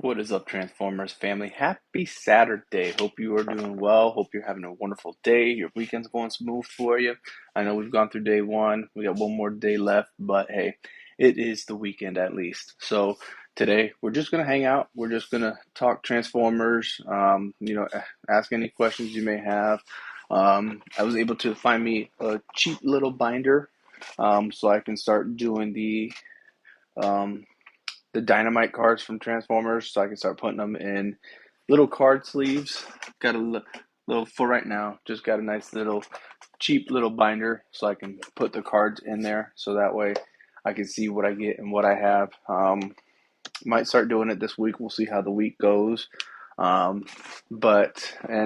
What is up, Transformers family? Happy Saturday. Hope you are doing well. Hope you're having a wonderful day. Your weekend's going smooth for you. I know we've gone through day one. We got one more day left, but hey, it is the weekend at least. So today we're just going to hang out. We're just going to talk Transformers, ask any questions you may have. I was able to find me a cheap little binder so I can start doing um, the dynamite cards from Transformers, so I can start putting them in little card sleeves. Got a little for right now. Just got a nice little cheap little binder, so I can put the cards in there, so that way I can see what I get and what I have. Might start doing it this week. We'll see how the week goes. And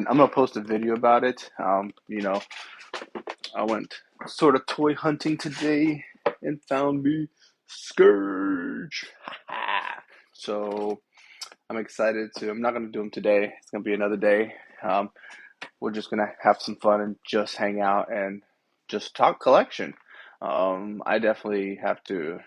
I'm gonna post a video about it. I went sort of toy hunting today and found me Scourge. So I'm excited to. I'm not going to do them today. It's going to be another day. Um, we're just going to have some fun and just hang out and just talk collection. I definitely have to.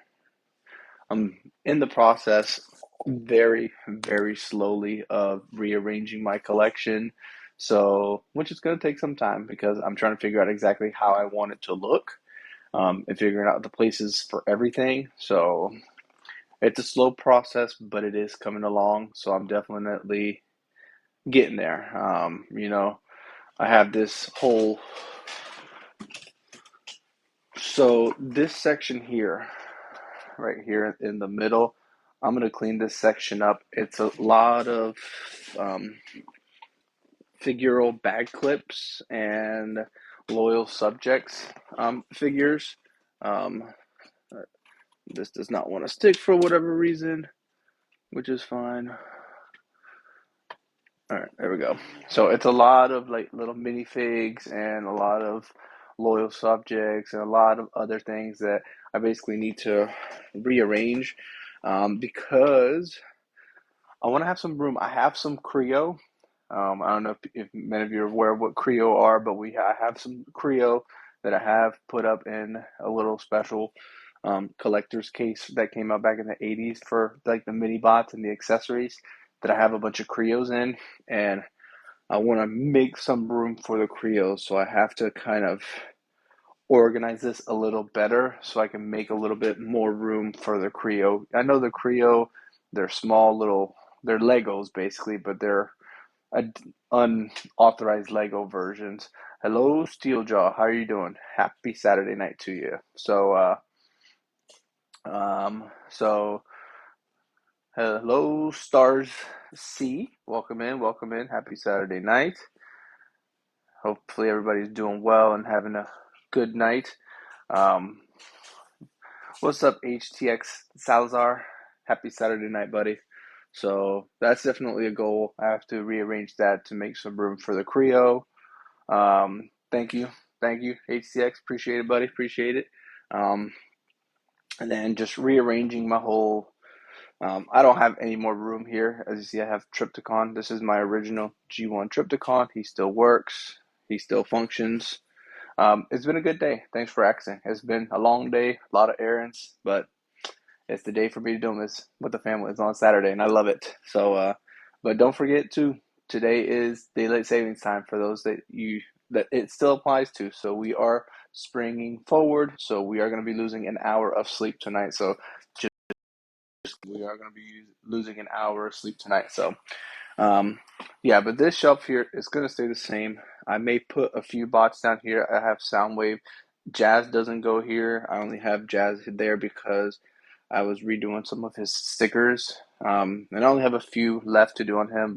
I'm in the process very, very slowly of rearranging my collection. So, which is going to take some time because I'm trying to figure out exactly how I want it to look and figuring out the places for everything. So, it's a slow process, but it is coming along. So I'm definitely getting there. I have this whole. So this section here, right here in the middle, I'm gonna clean this section up. It's a lot of um, figural bag clips and loyal subjects figures. Um, this does not want to stick for whatever reason, which is fine. All right, there we go. So it's a lot of like little minifigs and a lot of loyal subjects and a lot of other things that I basically need to rearrange because I want to have some room. I have some Creo. I don't know if many of you are aware of what Creo are, but I have some Creo that I have put up in a little special collector's case that came out back in the 80s for like the mini bots and the accessories that I have a bunch of Creos in. And I want to make some room for the Creos, so I have to kind of organize this a little better so I can make a little bit more room for the Creo. I know the Creo, they're small little, they're Legos basically, but they're unauthorized Lego versions. Hello, Steeljaw. How are you doing? Happy Saturday night to you. So hello, Stars C. Welcome in, welcome in. Happy Saturday night. Hopefully everybody's doing well and having a good night. Um, what's up, HTX Salazar? Happy Saturday night, buddy. So that's definitely a goal. I have to rearrange that to make some room for the Creo. Thank you. Thank you, HTX. Appreciate it, buddy. Appreciate it. Um, and then just rearranging my whole. I don't have any more room here. As you see, I have Trypticon. This is my original G1 Trypticon. He still works. He still functions. It's been a good day. Thanks for asking. It's been a long day, a lot of errands, but it's the day for me to do this with the family. It's on Saturday, and I love it. But don't forget to today is daylight savings time for those that it still applies to. So we are springing forward. So we are going to be losing an hour of sleep tonight. So just we are going to be losing an hour of sleep tonight. So um, yeah, but this shelf here is going to stay the same. I may put a few bots down here. I have Soundwave. Jazz doesn't go here. I only have Jazz there because I was redoing some of his stickers. And I only have a few left to do on him,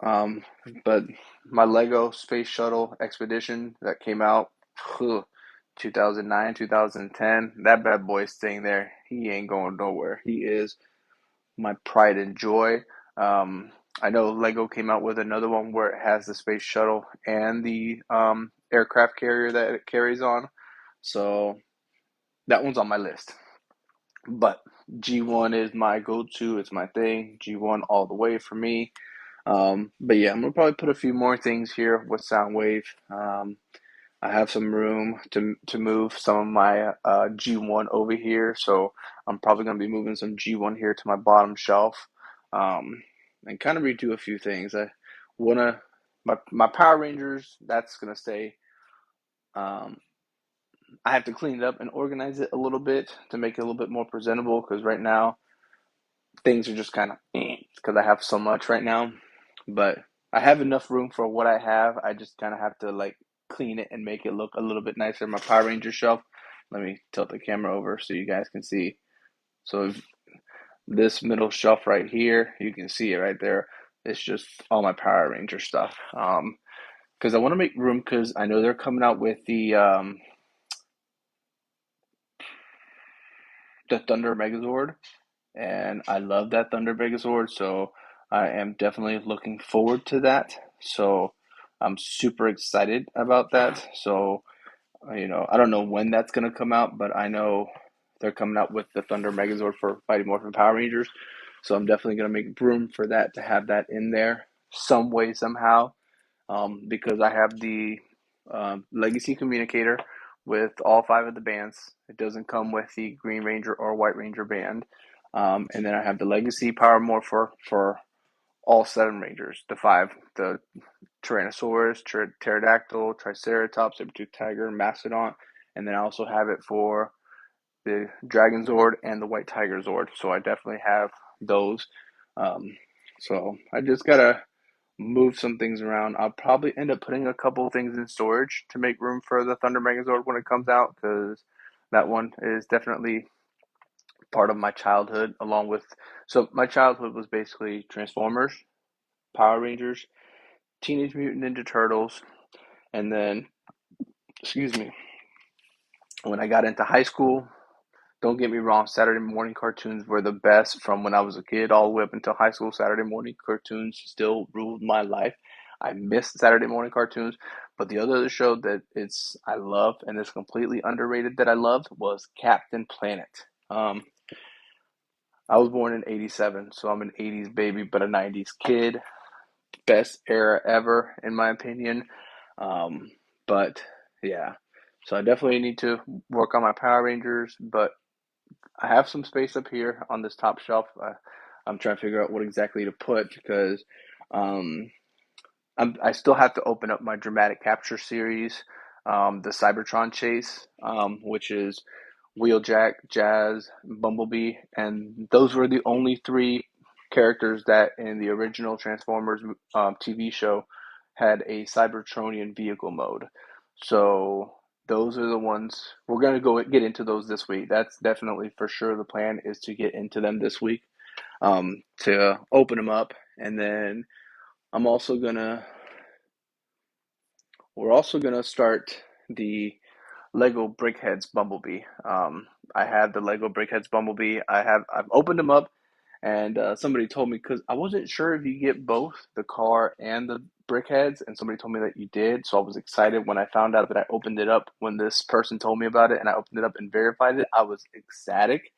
um, but my Lego Space Shuttle Expedition that came out, 2009, 2010, that bad boy's staying there. He ain't going nowhere. He is my pride and joy. I know Lego came out with another one where it has the space shuttle and the aircraft carrier that it carries on. So that one's on my list. But G1 is my go-to. It's my thing. G1 all the way for me. But yeah, I'm gonna probably put a few more things here with Soundwave. I have some room to move some of my G1 over here, so I'm probably going to be moving some G1 here to my bottom shelf, and kind of redo a few things. I wanna my Power Rangers, that's going to stay. Um, I have to clean it up and organize it a little bit to make it a little bit more presentable because right now things are just kind of because I have so much right now. But I have enough room for what I have. I just kind of have to like clean it and make it look a little bit nicer. My Power Ranger shelf. Let me tilt the camera over so you guys can see. So this middle shelf right here, you can see it right there. It's just all my Power Ranger stuff. Because I want to make room because I know they're coming out with the Thunder Megazord, and I love that Thunder Megazord, so I am definitely looking forward to that. So I'm super excited about that. So I don't know when that's gonna come out, but I know they're coming out with the Thunder Megazord for Mighty Morphin Power Rangers. So I'm definitely gonna make room for that to have that in there some way somehow, because I have the Legacy Communicator with all five of the bands. It doesn't come with the Green Ranger or White Ranger band. And then I have the Legacy Power Morpher for all seven Rangers, the five, the Tyrannosaurus, Pterodactyl, Triceratops, Saber-tooth Tiger, Mastodon, and then I also have it for the Dragon Zord and the White Tiger Zord. So I definitely have those. Um, so I just gotta move some things around. I'll probably end up putting a couple of things in storage to make room for the Thunder Megazord when it comes out because that one is definitely part of my childhood along with so my childhood was basically Transformers, Power Rangers, Teenage Mutant Ninja Turtles, and then excuse me, when I got into high school, don't get me wrong, Saturday morning cartoons were the best from when I was a kid all the way up until high school. Saturday morning cartoons still ruled my life. I miss Saturday morning cartoons, but the other show that I love and is completely underrated that I loved was Captain Planet. Um, I was born in '87, so I'm an '80s baby, but a '90s kid. Best era ever, in my opinion. Um, but yeah, so I definitely need to work on my Power Rangers, but I have some space up here on this top shelf. I'm trying to figure out what exactly to put because um, I still have to open up my Dramatic Capture series, the Cybertron Chase, which is Wheeljack, Jazz, Bumblebee, and those were the only three characters that in the original Transformers TV show had a Cybertronian vehicle mode. So those are the ones we're gonna go get into those this week. That's definitely for sure the plan is to get into them this week, to open them up, and then I'm also gonna we're also gonna start the Lego Brickheads Bumblebee. I have the Lego Brickheads Bumblebee. I've opened them up, and somebody told me because I wasn't sure if you get both the car and the Brickheads, and somebody told me that you did. So I was excited when I found out that I opened it up when this person told me about it, and I opened it up and verified it. I was ecstatic.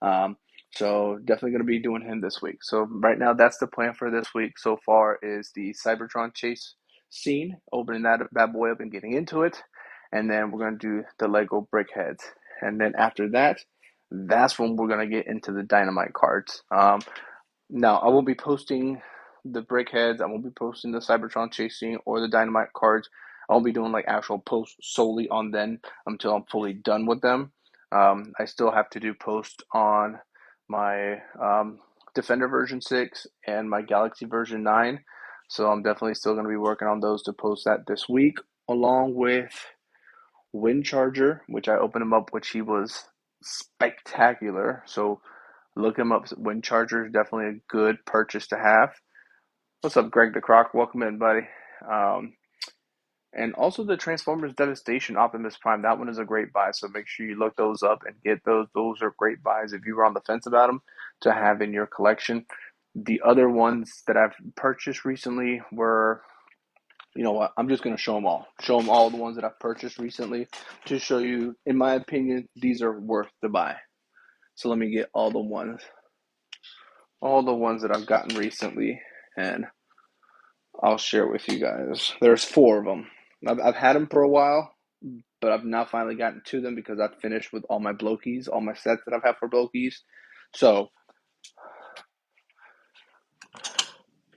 Um, so definitely going to be doing him this week. So right now, that's the plan for this week so far is the Cybertron chase scene, opening that bad boy up and getting into it, and then we're going to do the Lego Brickheads, and then after that, that's when we're going to get into the Dynamite cards. Now I won't be posting the Brickheads. I won't be posting the Cybertron chase scene or the Dynamite cards. I won't be doing like actual posts solely on them until I'm fully done with them. I still have to do posts on my Defender version 6 and my Galaxy version 9. So I'm definitely still going to be working on those to post that this week, along with Wind Charger, which I opened him up, which he was spectacular. So look him up. Wind Charger is definitely a good purchase to have. What's up, Greg the Croc? Welcome in, buddy. Um, and also the Transformers Devastation Optimus Prime. That one is a great buy, so make sure you look those up and get those. Those are great buys if you were on the fence about them to have in your collection. The other ones that I've purchased recently were, you know what, I'm just going to show them all. Show them all the ones that I've purchased recently to show you, in my opinion, these are worth the buy. So let me get all the ones that I've gotten recently, and I'll share with you guys. There's four of them. I've had them for a while. but I've now finally gotten to them because I've finished with all my Blokies, all my sets that I've had for Blokies. So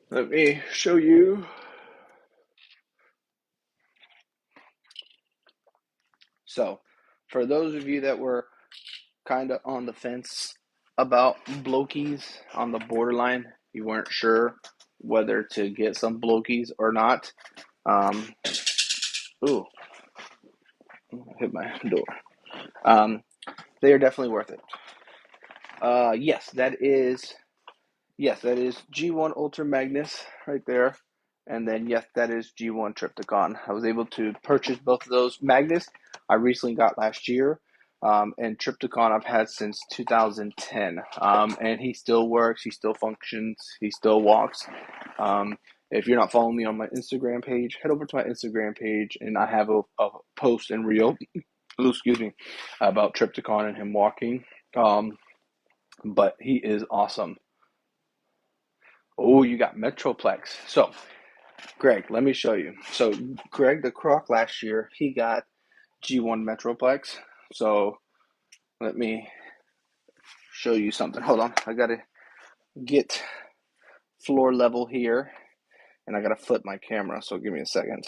let me show you. So for those of you that were kind of on the fence about Blokies, on the borderline, you weren't sure whether to get some Blokies or not. Ooh, hit my door. They are definitely worth it. Yes, that is G1 Ultra Magnus right there. And then, yes, that is G1 Trypticon. I was able to purchase both of those. Magnus, I recently got last year. And Trypticon I've had since 2010. And he still works, he still functions, he still walks. If you're not following me on my Instagram page, head over to my Instagram page, and I have a post and reel, excuse me, about Trypticon and him walking. But he is awesome. Oh, you got Metroplex. So, Greg, let me show you. So, Greg the Croc last year, he got G1 Metroplex. So, let me show you something. Hold on. I got to get floor level here, and I got to flip my camera. So, give me a second.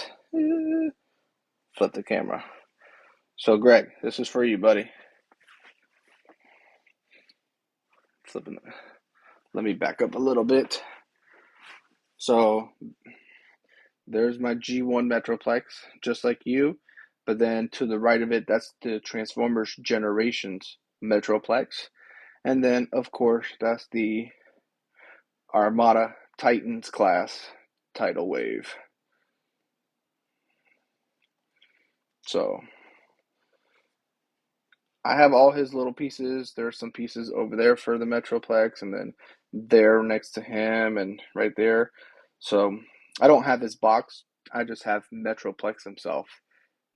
Flip the camera. So, Greg, this is for you, buddy. Flipping it. Let me back up a little bit. So, there's my G1 Metroplex, just like you. But then to the right of it, that's the Transformers Generations Metroplex. And then, of course, that's the Armada Titans class tidal wave. So I have all his little pieces. There's some pieces over there for the Metroplex, and then there next to him, and right there. So I don't have his box. I just have Metroplex himself.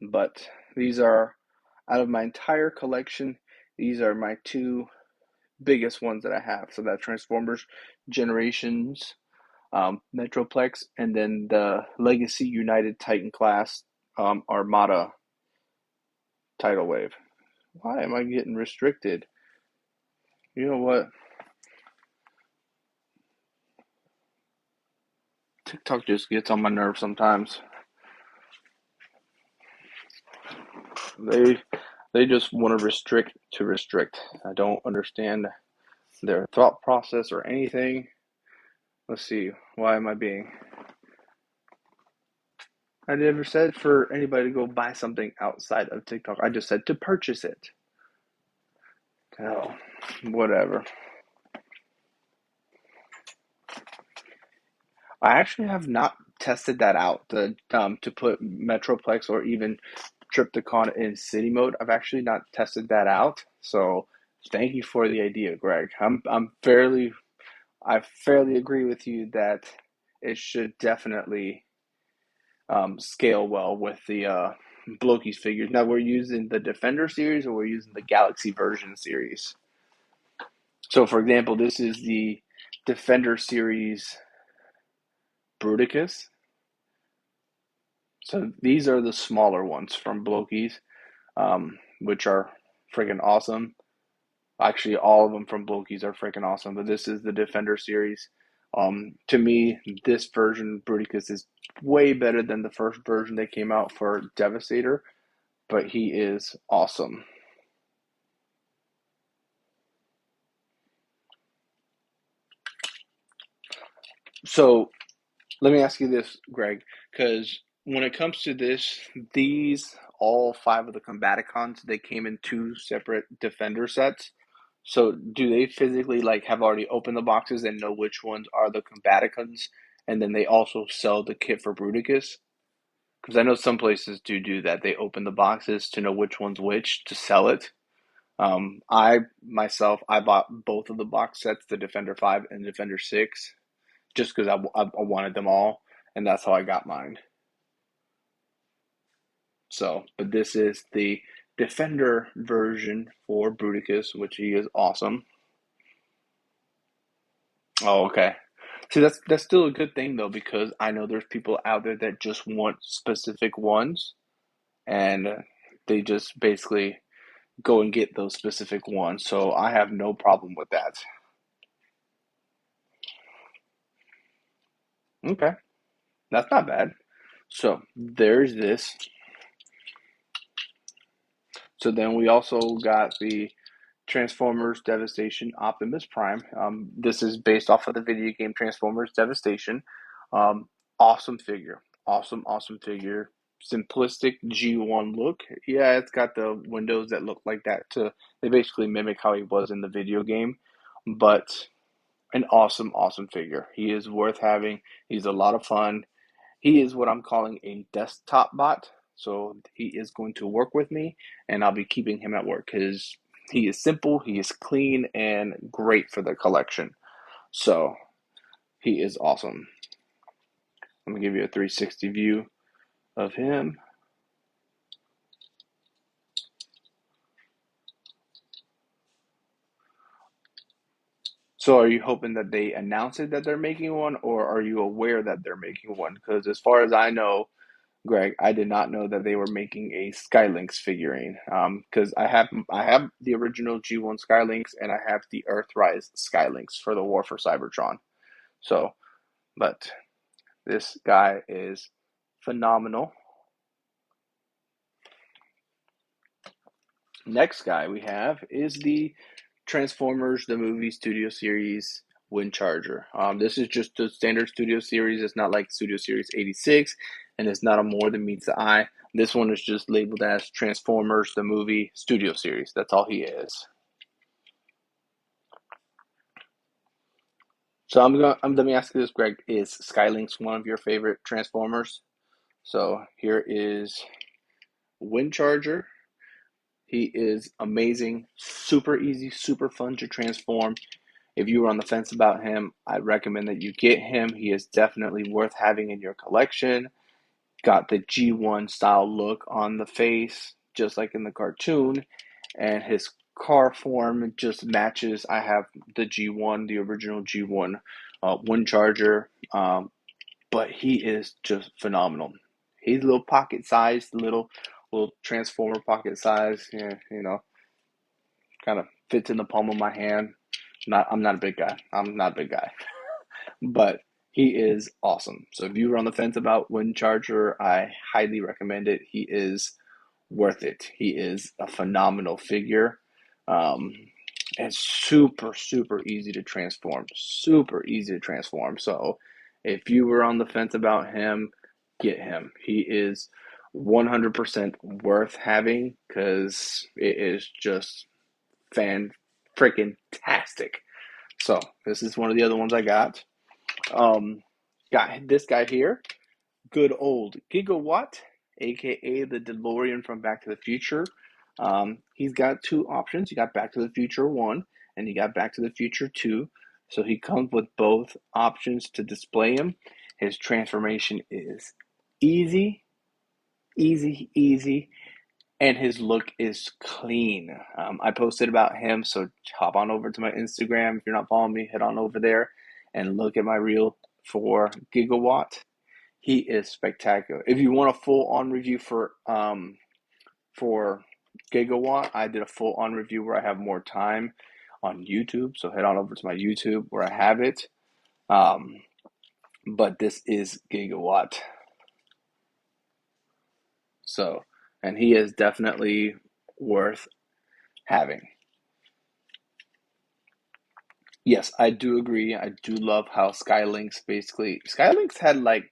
But these are, out of my entire collection, these are my two biggest ones that I have. So that Transformers Generations Metroplex, and then the Legacy United Titan class Armada tidal wave. Why am I getting restricted? You know what? TikTok just gets on my nerves sometimes. They just want to restrict to restrict. I don't understand their thought process or anything. Let's see. Why am I being? I never said for anybody to go buy something outside of TikTok. I just said to purchase it. Hell, whatever. I actually have not tested that out. To put Metroplex or even Trypticon in city mode. I've actually not tested that out. So thank you for the idea, Greg. I fairly agree with you that it should definitely scale well with the Bloki's figures. Now we're using the Defender series or we're using the Galaxy version series. So for example, this is the Defender series Bruticus. So these are the smaller ones from Bloki's, which are freaking awesome. Actually, all of them from Bloki's are freaking awesome, but this is the Defender series. To me, this version, Bruticus, is way better than the first version that came out for Devastator, but he is awesome. So let me ask you this, Greg, because when it comes to this, these all five of the Combaticons, they came in two separate Defender sets. So do they physically like have already opened the boxes and know which ones are the Combaticons, and then they also sell the kit for Bruticus? Because I know some places do that. They open the boxes to know which one's which to sell it. I bought both of the box sets, the Defender 5 and Defender 6, just because I wanted them all, and that's how I got mine. So, but this is the Defender version for Bruticus, which he is awesome. Oh, okay. See, that's still a good thing though, because I know there's people out there that just want specific ones, and They just basically go and get those specific ones. So I have no problem with that. Okay, that's not bad. So there's this. So then we also got the Transformers Devastation Optimus Prime. This is based off of the video game Transformers Devastation. Um, awesome figure. Awesome figure. Simplistic G1 look. Yeah, it's got the windows that look like that to they basically mimic how he was in the video game. But an awesome figure. He is worth having. He's a lot of fun. He is what I'm calling a desktop bot. So he is going to work with me, and I'll be keeping him at work because he is simple, he is clean, and great for the collection. So he is awesome. I'm gonna give you a 360 view of him. So are you hoping that they announce it that they're making one, or are you aware that they're making one? Because as far as I know, Greg, I did not know that they were making a Skylinks figurine. Because I have the original G1 Skylinks and I have the Earthrise Skylinks for the War for Cybertron. So, but this guy is phenomenal. Next guy we have is the Transformers the Movie Studio Series Windcharger. This is just the standard Studio Series. It's not like Studio Series 86, and it's not a more than meets the eye. This one is just labeled as Transformers the Movie Studio Series. That's all he is. So let me ask you this, Greg. Is Skylinks one of your favorite Transformers? So here is Windcharger. He is amazing, super easy, super fun to transform. If you were on the fence about him, I'd recommend that you get him. He is definitely worth having in your collection. Got the G1 style look on the face, just like in the cartoon, and his car form just matches. I have the G1, the original G1 Windcharger, but he is just phenomenal. He's a little pocket sized, little transformer pocket size. Yeah, kind of fits in the palm of my hand. I'm not a big guy. I'm not a big guy, but he is awesome. So if you were on the fence about Windcharger, I highly recommend it. He is worth it. He is a phenomenal figure. Um, and super easy to transform. Super easy to transform. So if you were on the fence about him, get him. He is 100% worth having because it is just fan freaking tastic. So this is one of the other ones I got. Got this guy here, good old Gigawatt, aka the DeLorean from Back to the Future. He's got two options. You got Back to the Future 1 and you got Back to the Future 2. So he comes with both options to display him. His transformation is easy, easy, and his look is clean. I posted about him, so hop on over to my Instagram. If you're not following me, head on over there and look at my reel for Gigawatt. He is spectacular. If you want a full on review for Gigawatt, I did a full on review where I have more time on YouTube. So head on over to my YouTube where I have it. But this is Gigawatt. So, and he is definitely worth having. Yes, I do agree. I do love how Skylinks had like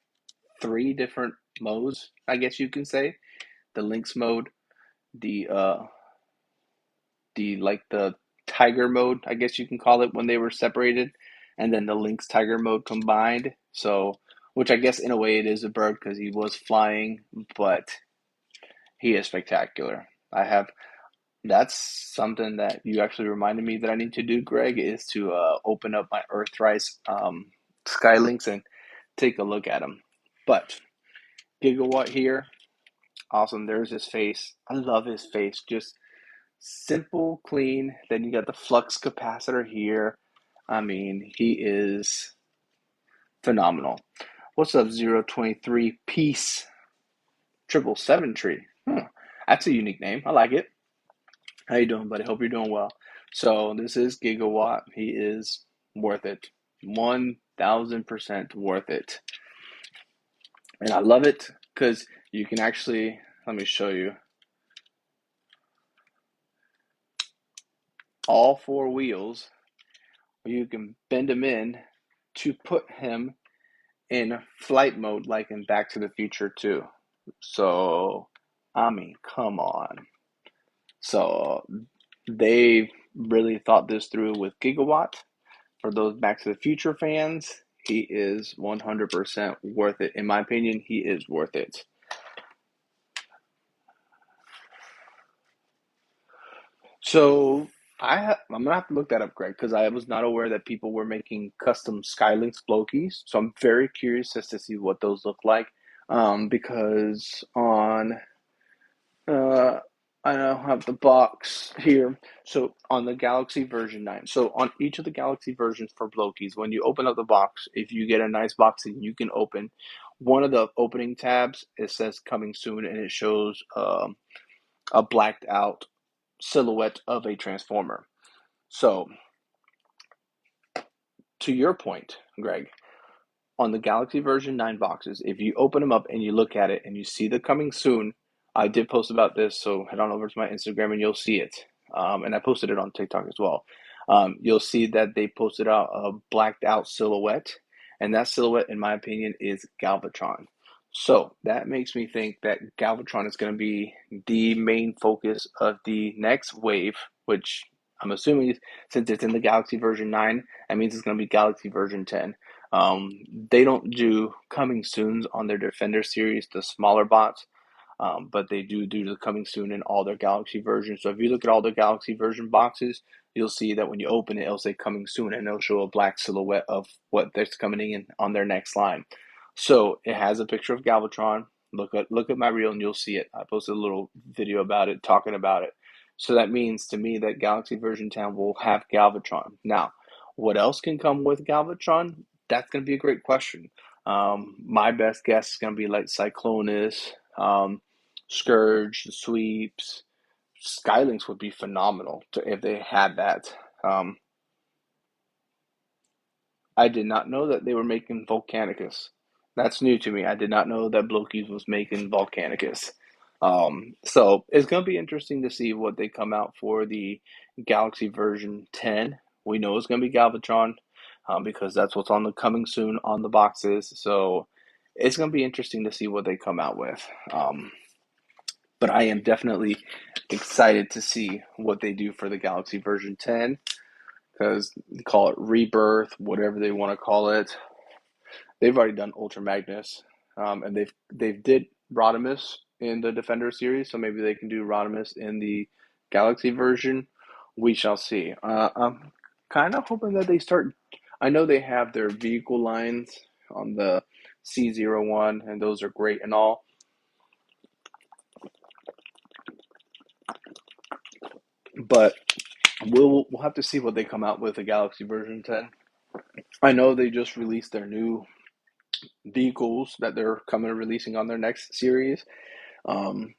three different modes, I guess you can say. The Lynx mode, the the Tiger mode, I guess you can call it when they were separated, and then the Lynx Tiger mode combined. So, which I guess in a way it is a bird because he was flying, but he is spectacular. I have That's something that you actually reminded me that I need to do, Greg, is to open up my Earthrise Skylinks and take a look at them. But Gigawatt here, awesome. There's his face. I love his face. Just simple, clean. Then you got the flux capacitor here. I mean, he is phenomenal. What's up, 023 Peace 777 tree? That's a unique name. I like it. How you doing, buddy? Hope you're doing well. So this is Gigawatt. He is worth it. 1,000% worth it. And I love it because you can actually, let me show you, all four wheels, you can bend them in to put him in flight mode like in Back to the Future 2. So, I mean, come on. So they really thought this through with Gigawatt. For those Back to the Future fans, he is 100% worth it. In my opinion, he is worth it. So I'm gonna have to look that up, Greg, because I was not aware that people were making custom Skylynx Blokies. So I'm very curious as to see what those look like. Because on Uh, I now have the box here. So on the Galaxy version 9. So on each of the Galaxy versions for Blokies, when you open up the box, if you get a nice box and you can open one of the opening tabs, it says coming soon and it shows a blacked out silhouette of a Transformer. So to your point, Greg, on the Galaxy version 9 boxes, if you open them up and you look at it and you see the coming soon, I did post about this, so head on over to my Instagram and you'll see it. And I posted it on TikTok as well. You'll see that they posted out a blacked out silhouette, and that silhouette, in my opinion, is Galvatron. So that makes me think that Galvatron is going to be the main focus of the next wave, which I'm assuming since it's in the Galaxy version 9, that means it's going to be Galaxy version 10. Um, they don't do coming soons on their Defender series, the smaller bots, but they do the coming soon in all their Galaxy versions. So if you look at all the Galaxy version boxes, you'll see that when you open it, it'll say coming soon and it'll show a black silhouette of what that's coming in on their next line. So it has a picture of Galvatron. Look at my reel and you'll see it. I posted a little video about it, talking about it. So that means to me that Galaxy version 10 will have Galvatron. Now, what else can come with Galvatron? That's going to be a great question. My best guess is going to be like Cyclonus, Scourge, the Sweeps. Skylynx would be phenomenal if they had that. Um, I did not know that they were making Volcanicus. That's new to me. I did not know that Blokies was making Volcanicus. So it's going to be interesting to see what they come out for the Galaxy version 10. We know it's going to be Galvatron because that's what's on the coming soon on the boxes. So it's going to be interesting to see what they come out with. But I am definitely excited to see what they do for the Galaxy version 10 because they call it Rebirth, whatever they want to call it. They've already done Ultra Magnus, and they've did Rodimus in the Defender series, so maybe they can do Rodimus in the Galaxy version. We shall see. I'm kind of hoping that they start. I know they have their vehicle lines on the C01, and those are great and all. But we'll have to see what they come out with the Galaxy version 10. I know they just released their new vehicles that they're coming and releasing on their next series. Um,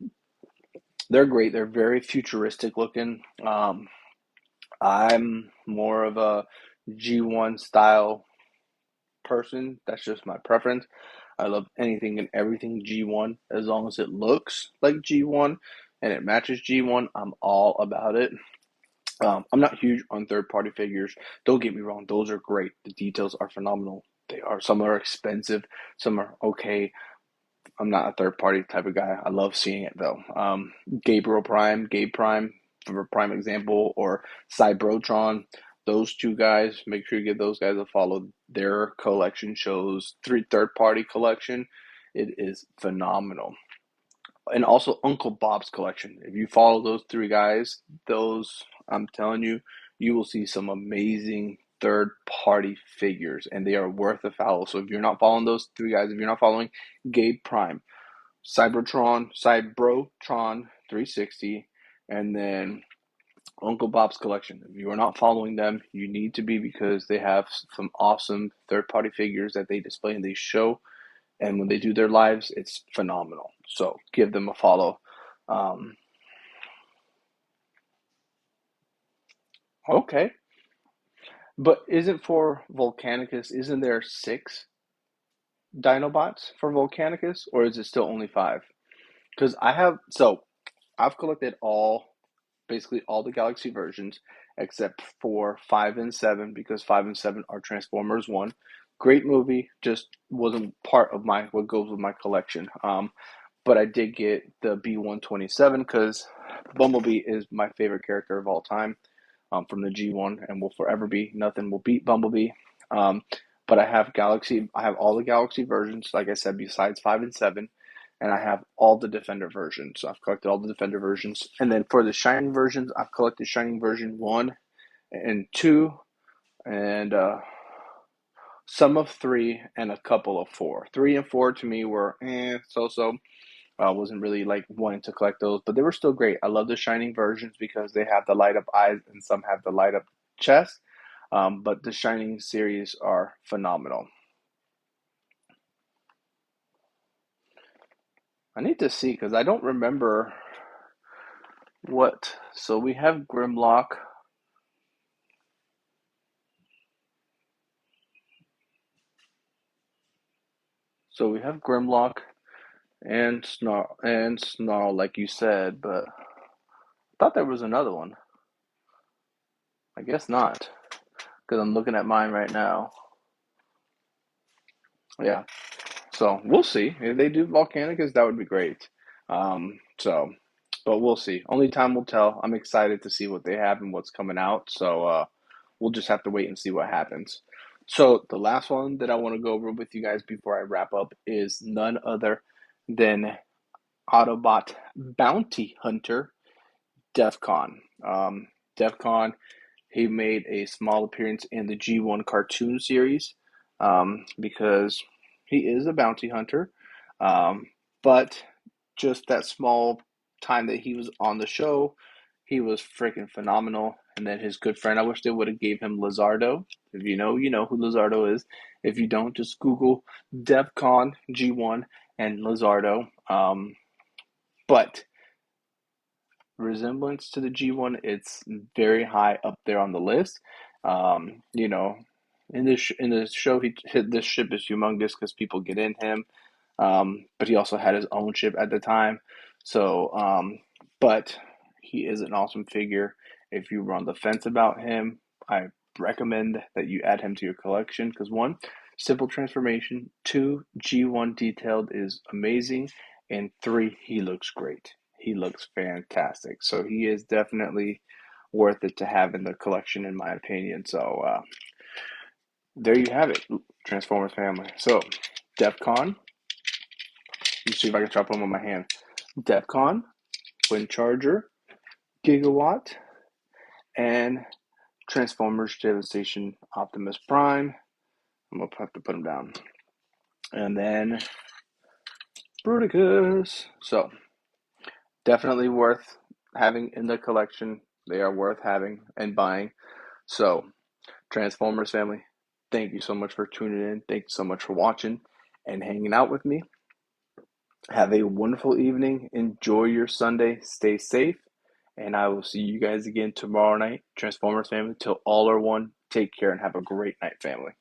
they're great. They're very futuristic looking. I'm more of a G1 style person. That's just my preference. I love anything and everything G1 as long as it looks like G1 and it matches G1. I'm all about it. I'm not huge on third party figures. Don't get me wrong; those are great. The details are phenomenal. They are. Some are expensive. Some are okay. I'm not a third party type of guy. I love seeing it though. Gabe Prime, for a prime example, or Cybrotron. Those two guys, make sure you give those guys a follow. Their collection shows third party collection. It is phenomenal. And also Uncle Bob's collection. If you follow those three guys, those I'm telling you, you will see some amazing third party figures and they are worth a follow. So if you're not following those three guys, if you're not following Gabe Prime, Cybrotron 360, and then Uncle Bob's collection. If you are not following them, you need to be because they have some awesome third party figures that they display and they show. And when they do their lives, it's phenomenal. So give them a follow. Um, okay, but isn't for Volcanicus? Isn't there six Dinobots for Volcanicus, or is it still only five? Because I've collected basically all the Galaxy versions except for 5 and 7 because 5 and 7 are Transformers One. Great movie, just wasn't part of my what goes with my collection. But I did get the B127 because Bumblebee is my favorite character of all time, from the G1 and will forever be. Nothing will beat Bumblebee. Um, but I have all the Galaxy versions, like I said, besides 5 and 7, and I have all the Defender versions. So I've collected all the Defender versions, and then for the Shining versions, I've collected Shining version 1 and 2, and some of 3 and a couple of 4. 3 and 4 to me were so. I wasn't really like wanting to collect those, but they were still great. I love the Shining versions because they have the light up eyes and some have the light up chest. But the Shining series are phenomenal. I need to see because I don't remember what. So we have Grimlock. So we have Grimlock and Snarl, like you said, but I thought there was another one. I guess not because I'm looking at mine right now. Yeah. So we'll see. If they do Volcanicus, that would be great. So, but we'll see. Only time will tell. I'm excited to see what they have and what's coming out. So, we'll just have to wait and see what happens. So, the last one that I want to go over with you guys before I wrap up is none other than Autobot Bounty Hunter DEFCON. DEFCON, he made a small appearance in the G1 cartoon series, because he is a bounty hunter. Um, but just that small time that he was on the show, he was freaking phenomenal. And then his good friend, I wish they would have gave him Lizardo. If you know, you know who Lizardo is. If you don't, just Google DEFCON G1 and Lizardo. But resemblance to the G1, it's very high up there on the list. You know, in this show, this ship is humongous because people get in him. But he also had his own ship at the time. So, but he is an awesome figure. If you were on the fence about him, I recommend that you add him to your collection because one, simple transformation, two, G1 detailed is amazing, and three, he looks great. He looks fantastic. So he is definitely worth it to have in the collection, in my opinion. So there you have it, Transformers family. So DEFCON. Let me see if I can chop them on my hand. DEFCON, Wind Charger, Gigawatt, and Transformers Devastation Optimus Prime. I'm going to have to put them down. And then Bruticus. So definitely worth having in the collection. They are worth having and buying. So, Transformers family, thank you so much for tuning in. Thank you so much for watching and hanging out with me. Have a wonderful evening. Enjoy your Sunday. Stay safe. And I will see you guys again tomorrow night. Transformers family, till all are one. Take care and have a great night, family.